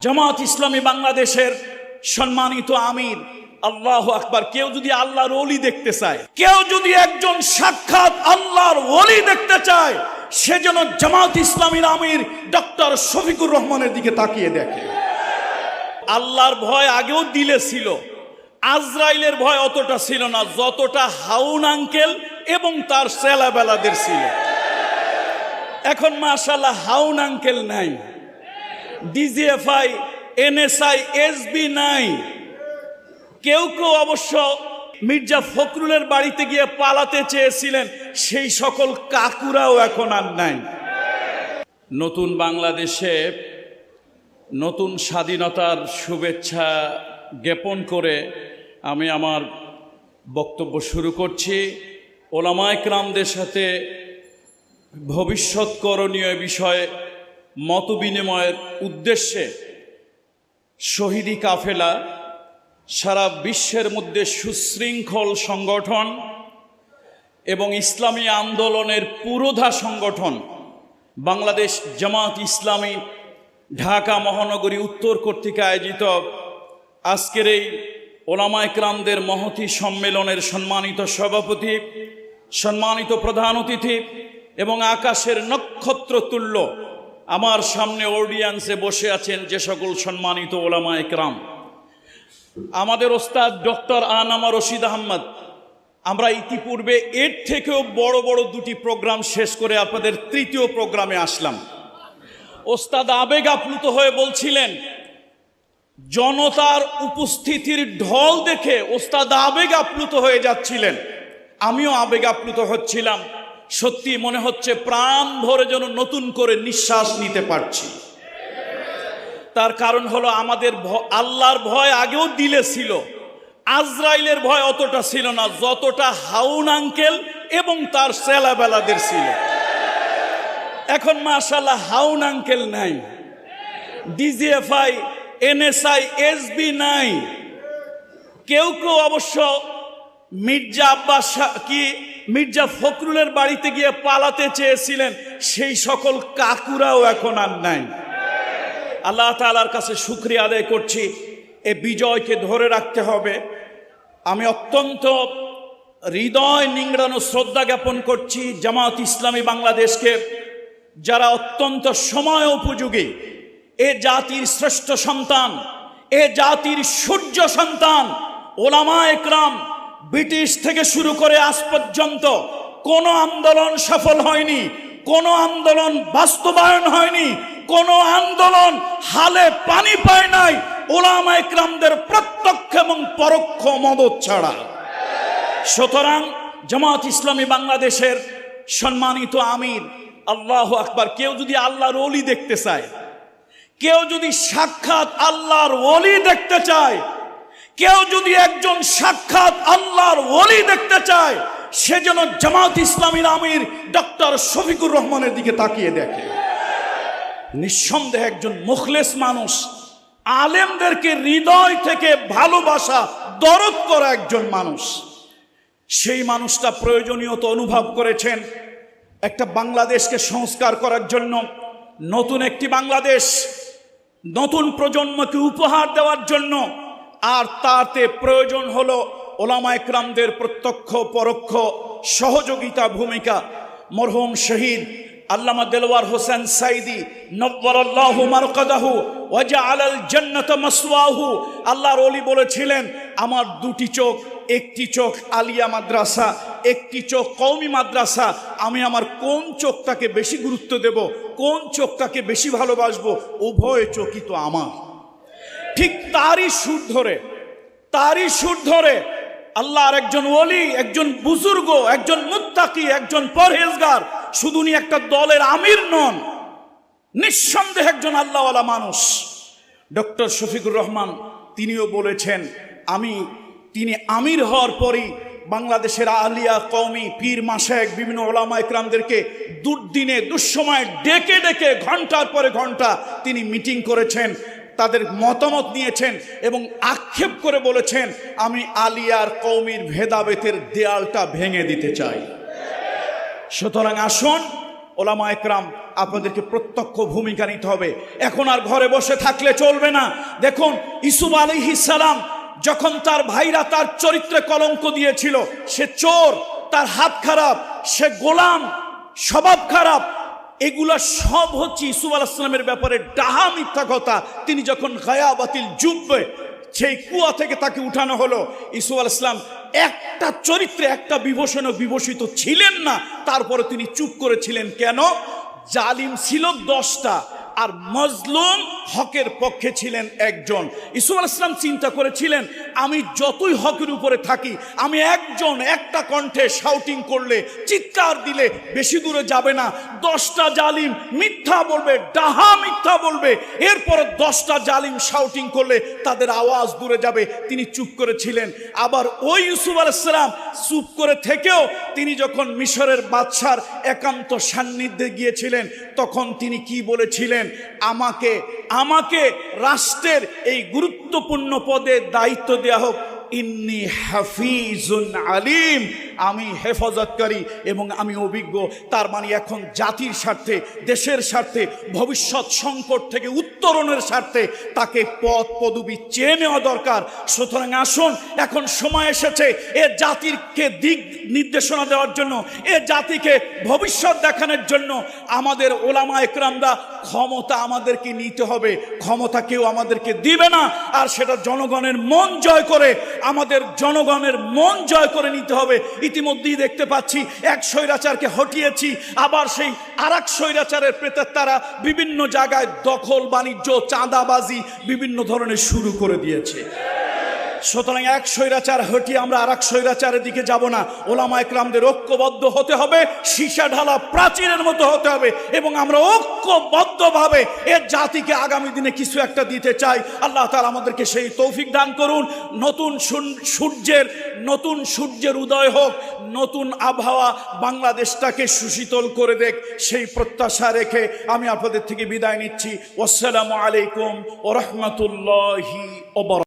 জামাত ইসলামী বাংলাদেশের সম্মানিত আমির, আল্লাহু আকবার। কেউ যদি আল্লাহর ওলি দেখতে চায়, কেউ যদি একজন সাক্ষাৎ আল্লাহর ওলি দেখতে চায়, সে যেন জামাত ইসলামীর আমির ডক্টর শফিকুর রহমানের দিকে তাকিয়ে দেখে। আল্লাহর ভয় আগেও দিলে ছিল, আজরাইলের ভয় অতটা ছিল না যতটা হাউন আঙ্কেল এবং তার ছেলেবেলাদের ছিল। এখন মাশাআল্লাহ হাউন আঙ্কেল নাই, ডিজিএফআই, এনএসআই, এসবি নাই। কেউ কেউ অবশ্য মির্জা ফখরুলের বাড়িতে গিয়ে পালাতে চেয়েছিলেন, সেই সকল কাকুরাও এখন আর নাই। নতুন বাংলাদেশে নতুন স্বাধীনতার শুভেচ্ছা জ্ঞাপন করে আমি আমার বক্তব্য শুরু করছি। ওলামায়ে কেরামদের সাথে ভবিষ্যৎ করণীয় বিষয়ে মত বিনিময়ের উদ্দেশ্যে শহীদি কাফেলা সারা বিশ্বের মধ্যে সুশৃঙ্খল সংগঠন এবং ইসলামী আন্দোলনের পুরোধা সংগঠন বাংলাদেশ জামাত ইসলামী ঢাকা মহানগরী উত্তর কর্তৃক আয়োজিত আজকের এই ওলামায়ে কেরামদের মহতী সম্মেলনের সম্মানিত সভাপতি, সম্মানিত প্রধান অতিথি এবং আকাশের নক্ষত্র তুল্য আমার সামনে অডিয়েন্সে বসে আছেন যে সকল সম্মানিত ওলামায়ে কেরাম, আমাদের ওস্তাদ ডক্টর আনামা রশিদ আহমদ। আমরা ইতিপূর্বে এর থেকেও বড় বড় দুটি প্রোগ্রাম শেষ করে আপনাদের তৃতীয় প্রোগ্রামে আসলাম। ওস্তাদ আবেগ আপ্লুত হয়ে বলছিলেন, জনতার উপস্থিতির ঢল দেখে ওস্তাদ আবেগ আপ্লুত হয়ে যাচ্ছিলেন, আমিও আবেগ আপ্লুত হচ্ছিলাম। সত্যি মনে হচ্ছে প্রাণ ভরে যেন নতুন করে নিঃশ্বাস নিতে পারছি। তার কারণ হলো আমাদের আল্লাহর ভয় আগেও দিলে ছিল, আজরাইলের ভয় অতটা ছিল না যতটা হাউন আঙ্কেল এবং তার ছেলেবেলাদের ছিল। এখন মাশাআল্লাহ হাউন আঙ্কেল নাই, ডিজিএফআই, এনএসআই, এসবি নাই। কেউ কেউ অবশ্য মির্জা ফখরুলের বাড়িতে গিয়ে পালাতে চেয়েছিলেন, সেই সকল কাকুরাও এখন আর নাই। আল্লাহ তাআলার কাছে শুকরিয়া আদায় করছি, এ বিজয়কে ধরে রাখতে হবে। আমি অত্যন্ত হৃদয় নিংড়ানো শ্রদ্ধা জ্ঞাপন করছি জামাত ইসলামী বাংলাদেশকে, যারা অত্যন্ত সময় উপযোগী, এ জাতির শ্রেষ্ঠ সন্তান, এ জাতির সূর্য সন্তান ওলামায়ে কেরাম। ব্রিটিশ থেকে শুরু করে আজ পর্যন্ত কোনো আন্দোলন সফল হয়নি, কোনো আন্দোলন বাস্তবায়ন হয়নি, কোনো আন্দোলন হালে পানি পায় নাই ওলামায়ে কেরামদের প্রত্যক্ষ এবং পরোক্ষ মদদ ছাড়া। সুতরাং জামাত ইসলামী বাংলাদেশের সম্মানিত আমির, আল্লাহু আকবার। কেউ যদি আল্লাহর ওলি দেখতে চায়, কেউ যদি সাক্ষাৎ আল্লাহর ওলি দেখতে চায়, কেউ যদি একজন সাক্ষাৎ আল্লাহর ওলি দেখতে চায়, সে যেন জামাত ইসলামীর আমির ডক্টর শফিকুর রহমানের দিকে তাকিয়ে দেখে। নিঃসন্দেহে একজন মুখলেস মানুষ, আলেমদেরকে হৃদয় থেকে ভালোবাসা, দরদ করা একজন মানুষ। সেই মানুষটা প্রয়োজনীয়তা অনুভব করেছেন একটা বাংলাদেশকে সংস্কার করার জন্য, নতুন একটি বাংলাদেশ নতুন প্রজন্মকে উপহার দেওয়ার জন্য। আর তাতে প্রয়োজন হলো ওলামায়ে কেরামদের প্রত্যক্ষ পরোক্ষ সহযোগিতা ভূমিকা। মরহুম শহীদ আল্লামা দেলওয়ার হোসেন সাইদি নব্বরাল্লাহু মারকাদাহু ওয়া জাআলাল জান্নাতা মাসওয়াহু, আল্লাহর ওলি বলেছিলেন, আমার দুটি চোখ, একটি চোখ আলিয়া মাদ্রাসা, একটি চোখ কওমি মাদ্রাসা। আমি আমার কোন চোখটাকে বেশি গুরুত্ব দেব, কোন চোখটাকে বেশি ভালোবাসবো, উভয় চোখই তো আমার। ঠিক তারই সুর ধরে আল্লাহর একজন ওলি, একজন বুজুর্গ, একজন মুত্তাকি, একজন পরহেজগার, শুধু উনি একটা দলের আমির নন, নিঃসন্দেহে একজন আল্লাহওয়ালা মানুষ ডক্টর শফিকুর রহমান। তিনিও বলেছেন, তিনি আমির হওয়ার পরই বাংলাদেশের আলিয়া, কওমি, পীর, মাশায়েখ, বিভিন্ন ওলামায়ে কেরামদেরকে দুর্দিনে দুঃসময়ে ডেকে ডেকে ঘন্টার পরে ঘন্টা তিনি মিটিং করেছেন, তাদের মতামত নিয়েছেন এবং আক্ষেপ করে বলেছেন, আমি আলিয়ার কওমির ভেদাভেদের দেয়ালটা ভেঙে দিতে চাই। সুতরাং আসুন ওলামা একরাম আপনাদেরকে প্রত্যক্ষ ভূমিকা নিতে হবে। এখন আর ঘরে বসে থাকলে চলবে না। দেখুন ইউসুফ আলাইহিস সালাম যখন তার ভাইরা তার চরিত্রে কলঙ্ক দিয়েছিল, সে চোর, তার হাত খারাপ, সে গোলাম, স্বভাব খারাপ, এগুলা সব হচ্ছে ইউসুফ আলাইহিস সালামের ব্যাপারে ডাহা মিথ্যা কথা। তিনি যখন গায়াবাতিল জুব্বে সেই কুয়া থেকে তাকে উঠানো হলো, ইউসুফ আলাইহিস সালাম একটা চরিত্রে একটা বিভূষণে বিভূষিত ছিলেন না। তারপরে তিনি চুপ করেছিলেন কেন? জালিম ছিল 10টা আর মজলুম হকের পক্ষে ছিলেন একজন। ইউসুফ আলাইহিস সালাম চিন্তা করেছিলেন, আমি যতই হকের উপরে থাকি, আমি একজন একটা কণ্ঠে শাউটিং করলে, চিৎকার দিলে বেশি দূরে যাবে না। 10টা জালিম মিথ্যা বলবে, ডাহা মিথ্যা বলবে, এরপর 10টা জালিম শাউটিং করলে তাদের আওয়াজ দূরে যাবে। তিনি চুপ করেছিলেন। আবার ওই ইউসুফ আলাইহিস সালাম চুপ করে থেকেও তিনি যখন মিশরের বাদশার একান্ত সান্নিধ্যে গিয়েছিলেন, তখন তিনি কি বলেছিলেন? আমাকে রাষ্ট্রের এই গুরুত্বপূর্ণ পদে দায়িত্ব দেওয়া হোক, ইন্নী হাফিজুন আলিম, আমি হেফাজতকারী এবং আমি অভিজ্ঞ। তার মানে এখন জাতির স্বার্থে, দেশের স্বার্থে, ভবিষ্যৎ সংকট থেকে উত্তরণের স্বার্থে তাকে পদ পদবি চেয়ে নেওয়া দরকার। সুতরাং আসুন, এখন সময় এসেছে এ জাতিকে দিক নির্দেশনা দেওয়ার জন্য, এ জাতিকে ভবিষ্যৎ দেখানোর জন্য আমাদের ওলামা একরামরা ক্ষমতা আমাদেরকে নিতে হবে। ক্ষমতা কেউ আমাদেরকে দিবে না, আর সেটা জনগণের মন জয় করে, আমাদের জনগণের মন জয় করে নিতে হবে। ইতিমধ্যেই দেখতে পাচ্ছি এক স্বৈরাচারকে হটিয়েছি, আবার সেই আরেক স্বৈরাচারের প্রেতাত্মারা বিভিন্ন জায়গায় দখল বাণিজ্য, চাঁদাবাজি বিভিন্ন ধরনের শুরু করে দিয়েছে। সুতরাং এক স্বৈরাচার হটিয়ে আমরা আরেক স্বৈরাচারের দিকে যাব না। ওলামা একরামদের ঐক্যবদ্ধ হতে হবে, সীসা ঢালা প্রাচীরের মতো হতে হবে, এবং আমরা ঐক্যবদ্ধভাবে এর জাতিকে আগামী দিনে কিছু একটা দিতে চাই। আল্লাহ তাআলা আমাদেরকে সেই তৌফিক দান করুন। নতুন সূর্যের উদয় হোক, নতুন আবহাওয়া বাংলাদেশটাকে সুশীতল করে দেখ, সেই প্রত্যাশা রেখে আমি আপনাদের থেকে বিদায় নিচ্ছি। আসসালামু আলাইকুম ওয়া রাহমাতুল্লাহি ওয়া বারাকাতুহু।